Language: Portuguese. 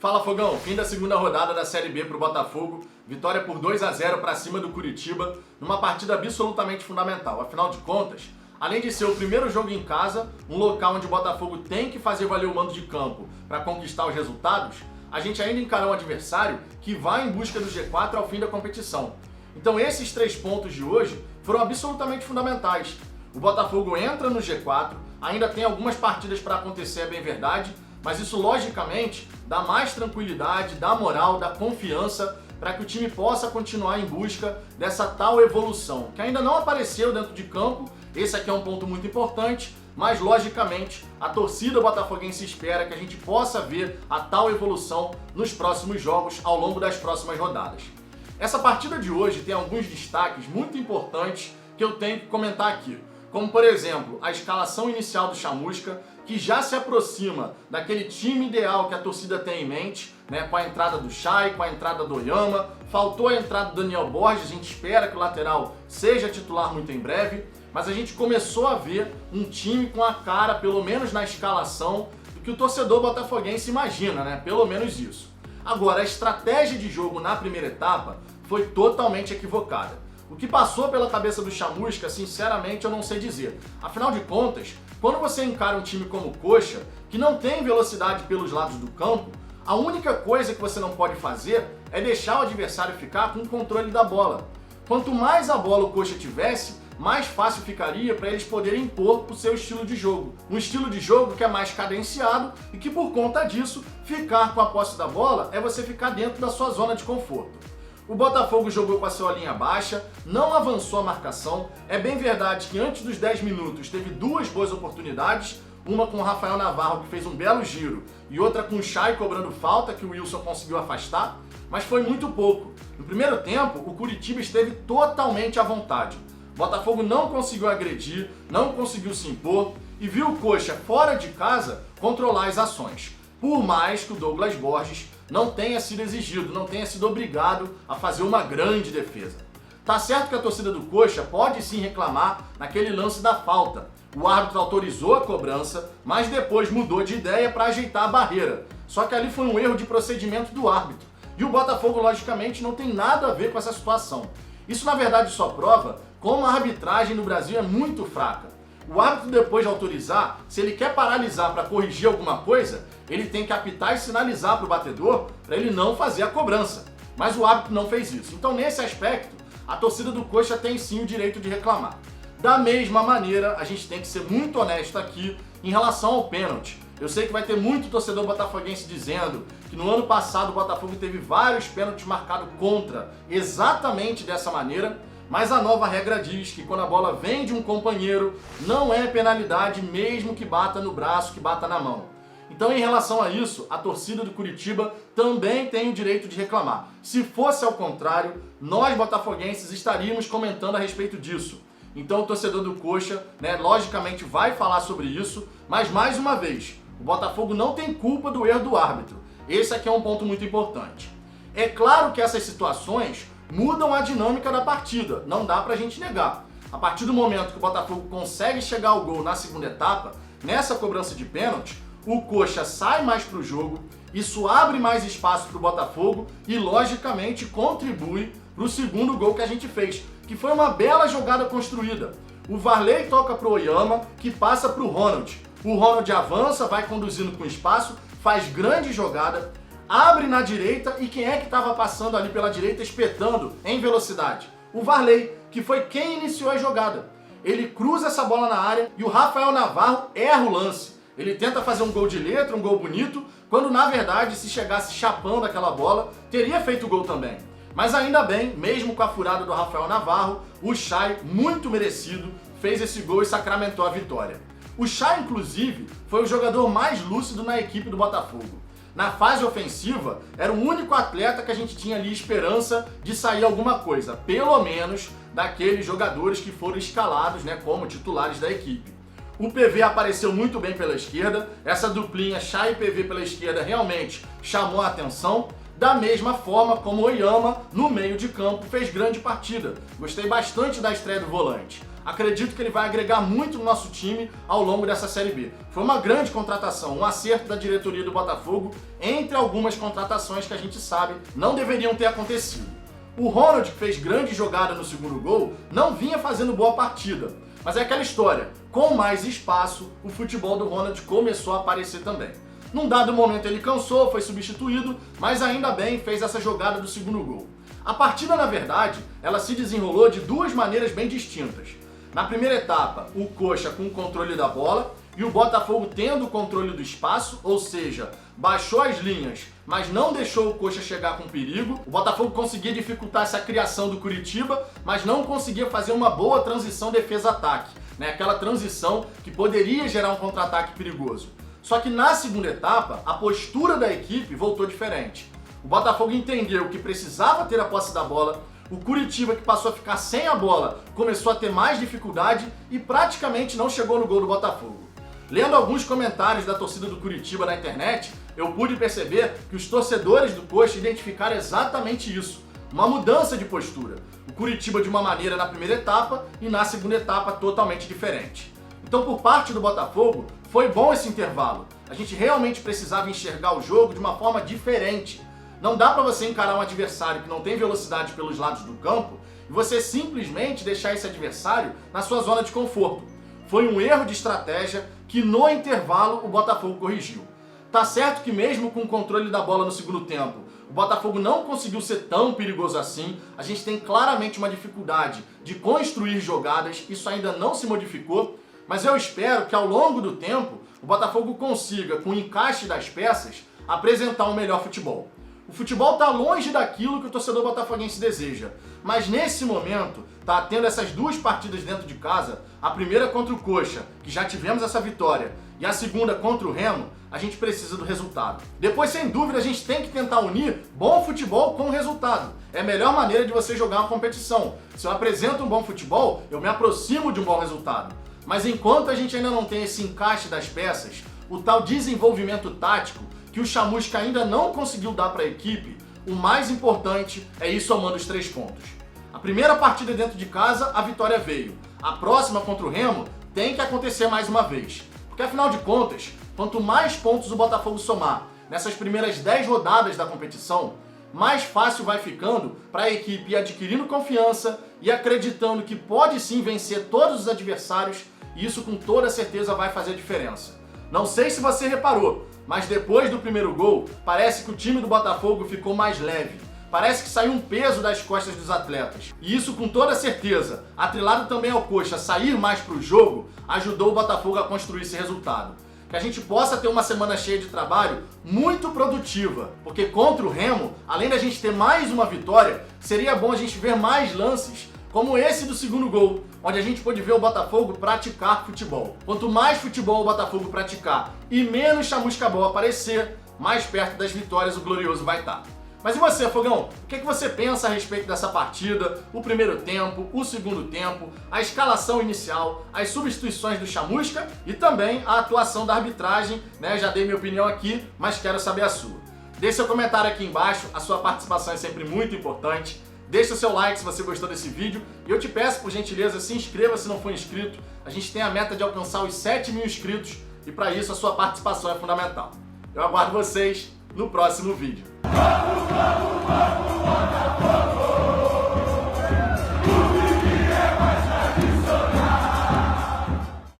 Fala Fogão, fim da segunda rodada da Série B para o Botafogo, vitória por 2-0 para cima do Curitiba, numa partida absolutamente fundamental. Afinal de contas, além de ser o primeiro jogo em casa, um local onde o Botafogo tem que fazer valer o mando de campo para conquistar os resultados, a gente ainda encarou um adversário que vai em busca do G4 ao fim da competição. Então esses 3 pontos de hoje foram absolutamente fundamentais. O Botafogo entra no G4, ainda tem algumas partidas para acontecer, é bem verdade, mas isso logicamente dá mais tranquilidade, dá moral, dá confiança para que o time possa continuar em busca dessa tal evolução, que ainda não apareceu dentro de campo. Esse aqui é um ponto muito importante, mas logicamente a torcida botafoguense espera que a gente possa ver a tal evolução nos próximos jogos ao longo das próximas rodadas. Essa partida de hoje tem alguns destaques muito importantes que eu tenho que comentar aqui, como por exemplo a escalação inicial do Chamusca, que já se aproxima daquele time ideal que a torcida tem em mente, né, com a entrada do Chay, com a entrada do Oyama, faltou a entrada do Daniel Borges, a gente espera que o lateral seja titular muito em breve, mas a gente começou a ver um time com a cara, pelo menos na escalação, do que o torcedor botafoguense imagina, né, pelo menos isso. Agora, a estratégia de jogo na primeira etapa foi totalmente equivocada. O que passou pela cabeça do Chamusca, sinceramente, eu não sei dizer. Afinal de contas, quando você encara um time como o Coxa, que não tem velocidade pelos lados do campo, a única coisa que você não pode fazer é deixar o adversário ficar com o controle da bola. Quanto mais a bola o Coxa tivesse, mais fácil ficaria para eles poderem impor o seu estilo de jogo. Um estilo de jogo que é mais cadenciado e que, por conta disso, ficar com a posse da bola é você ficar dentro da sua zona de conforto. O Botafogo jogou com a sua linha baixa, não avançou a marcação. É bem verdade que antes dos 10 minutos teve 2 boas oportunidades, uma com o Rafael Navarro, que fez um belo giro, e outra com o Chay cobrando falta, que o Wilson conseguiu afastar, mas foi muito pouco. No primeiro tempo, o Curitiba esteve totalmente à vontade. O Botafogo não conseguiu agredir, não conseguiu se impor, e viu o Coxa fora de casa controlar as ações. Por mais que o Douglas Borges não tenha sido exigido, não tenha sido obrigado a fazer uma grande defesa. Tá certo que a torcida do Coxa pode sim reclamar naquele lance da falta. O árbitro autorizou a cobrança, mas depois mudou de ideia para ajeitar a barreira. Só que ali foi um erro de procedimento do árbitro. E o Botafogo, logicamente, não tem nada a ver com essa situação. Isso, na verdade, só prova como a arbitragem no Brasil é muito fraca. O árbitro, depois de autorizar, se ele quer paralisar para corrigir alguma coisa, ele tem que apitar e sinalizar para o batedor para ele não fazer a cobrança. Mas o árbitro não fez isso. Então, nesse aspecto, a torcida do Coxa tem sim o direito de reclamar. Da mesma maneira, a gente tem que ser muito honesto aqui em relação ao pênalti. Eu sei que vai ter muito torcedor botafoguense dizendo que no ano passado o Botafogo teve vários pênaltis marcados contra exatamente dessa maneira, mas a nova regra diz que quando a bola vem de um companheiro, não é penalidade mesmo que bata no braço, que bata na mão. Então, em relação a isso, a torcida do Curitiba também tem o direito de reclamar. Se fosse ao contrário, nós botafoguenses estaríamos comentando a respeito disso. Então o torcedor do Coxa, logicamente vai falar sobre isso, mas mais uma vez, o Botafogo não tem culpa do erro do árbitro. Esse aqui é um ponto muito importante. É claro que essas situações mudam a dinâmica da partida, não dá pra gente negar. A partir do momento que o Botafogo consegue chegar ao gol na segunda etapa, nessa cobrança de pênalti, o Coxa sai mais pro jogo, isso abre mais espaço pro Botafogo e logicamente contribui pro segundo gol que a gente fez, que foi uma bela jogada construída. O Varley toca pro Oyama, que passa pro Ronald. O Ronald avança, vai conduzindo com espaço, faz grande jogada, abre na direita e quem é que estava passando ali pela direita espetando em velocidade? O Varley, que foi quem iniciou a jogada. Ele cruza essa bola na área e o Rafael Navarro erra o lance. Ele tenta fazer um gol de letra, um gol bonito, quando na verdade, se chegasse chapando aquela bola, teria feito o gol também. Mas ainda bem, mesmo com a furada do Rafael Navarro, o Chay, muito merecido, fez esse gol e sacramentou a vitória. O Chay, inclusive, foi o jogador mais lúcido na equipe do Botafogo. Na fase ofensiva, era o único atleta que a gente tinha ali esperança de sair alguma coisa, pelo menos daqueles jogadores que foram escalados, como titulares da equipe. O PV apareceu muito bem pela esquerda, essa duplinha Chay e PV pela esquerda realmente chamou a atenção, da mesma forma como o Oyama, no meio de campo, fez grande partida. Gostei bastante da estreia do volante. Acredito que ele vai agregar muito no nosso time ao longo dessa Série B. Foi uma grande contratação, um acerto da diretoria do Botafogo, entre algumas contratações que a gente sabe não deveriam ter acontecido. O Ronald, que fez grande jogada no segundo gol, não vinha fazendo boa partida. Mas é aquela história, com mais espaço, o futebol do Ronald começou a aparecer também. Num dado momento ele cansou, foi substituído, mas ainda bem fez essa jogada do segundo gol. A partida, na verdade, ela se desenrolou de duas maneiras bem distintas. Na primeira etapa, o Coxa com o controle da bola e o Botafogo tendo o controle do espaço, ou seja, baixou as linhas, mas não deixou o Coxa chegar com perigo. O Botafogo conseguia dificultar essa criação do Curitiba, mas não conseguia fazer uma boa transição defesa-ataque, né? Aquela transição que poderia gerar um contra-ataque perigoso. Só que na segunda etapa, a postura da equipe voltou diferente. O Botafogo entendeu que precisava ter a posse da bola, o Curitiba, que passou a ficar sem a bola, começou a ter mais dificuldade e praticamente não chegou no gol do Botafogo. Lendo alguns comentários da torcida do Curitiba na internet, eu pude perceber que os torcedores do Coxa identificaram exatamente isso, uma mudança de postura. O Curitiba de uma maneira na primeira etapa e na segunda etapa totalmente diferente. Então, por parte do Botafogo, foi bom esse intervalo. A gente realmente precisava enxergar o jogo de uma forma diferente. Não dá para você encarar um adversário que não tem velocidade pelos lados do campo e você simplesmente deixar esse adversário na sua zona de conforto. Foi um erro de estratégia que no intervalo o Botafogo corrigiu. Tá certo que mesmo com o controle da bola no segundo tempo, o Botafogo não conseguiu ser tão perigoso assim. A gente tem claramente uma dificuldade de construir jogadas, isso ainda não se modificou. Mas eu espero que ao longo do tempo o Botafogo consiga, com o encaixe das peças, apresentar um melhor futebol. O futebol está longe daquilo que o torcedor botafoguense deseja, mas nesse momento, tá tendo essas duas partidas dentro de casa, a primeira contra o Coxa, que já tivemos essa vitória, e a segunda contra o Remo, a gente precisa do resultado. Depois, sem dúvida, a gente tem que tentar unir bom futebol com resultado. É a melhor maneira de você jogar uma competição. Se eu apresento um bom futebol, eu me aproximo de um bom resultado. Mas enquanto a gente ainda não tem esse encaixe das peças, o tal desenvolvimento tático que o Chamusca ainda não conseguiu dar para a equipe, o mais importante é ir somando os 3 pontos. A primeira partida dentro de casa, a vitória veio. A próxima contra o Remo tem que acontecer mais uma vez. Porque afinal de contas, quanto mais pontos o Botafogo somar nessas primeiras 10 rodadas da competição, mais fácil vai ficando para a equipe ir adquirindo confiança e acreditando que pode sim vencer todos os adversários, e isso com toda certeza vai fazer diferença. Não sei se você reparou, mas depois do primeiro gol, parece que o time do Botafogo ficou mais leve. Parece que saiu um peso das costas dos atletas. E isso com toda certeza, atrelado também ao Coxa sair mais para o jogo, ajudou o Botafogo a construir esse resultado. Que a gente possa ter uma semana cheia de trabalho muito produtiva, porque contra o Remo, além da gente ter mais uma vitória, seria bom a gente ver mais lances como esse do segundo gol, onde a gente pôde ver o Botafogo praticar futebol. Quanto mais futebol o Botafogo praticar e menos chamusca-bol aparecer, mais perto das vitórias o Glorioso vai estar. Mas e você, Fogão? O que você pensa a respeito dessa partida, o primeiro tempo, o segundo tempo, a escalação inicial, as substituições do Chamusca e também a atuação da arbitragem, né? Já dei minha opinião aqui, mas quero saber a sua. Deixe seu comentário aqui embaixo, a sua participação é sempre muito importante. Deixa o seu like se você gostou desse vídeo e eu te peço, por gentileza, se inscreva se não for inscrito. A gente tem a meta de alcançar os 7.000 inscritos e para isso a sua participação é fundamental. Eu aguardo vocês no próximo vídeo. Vamos, Botafogo!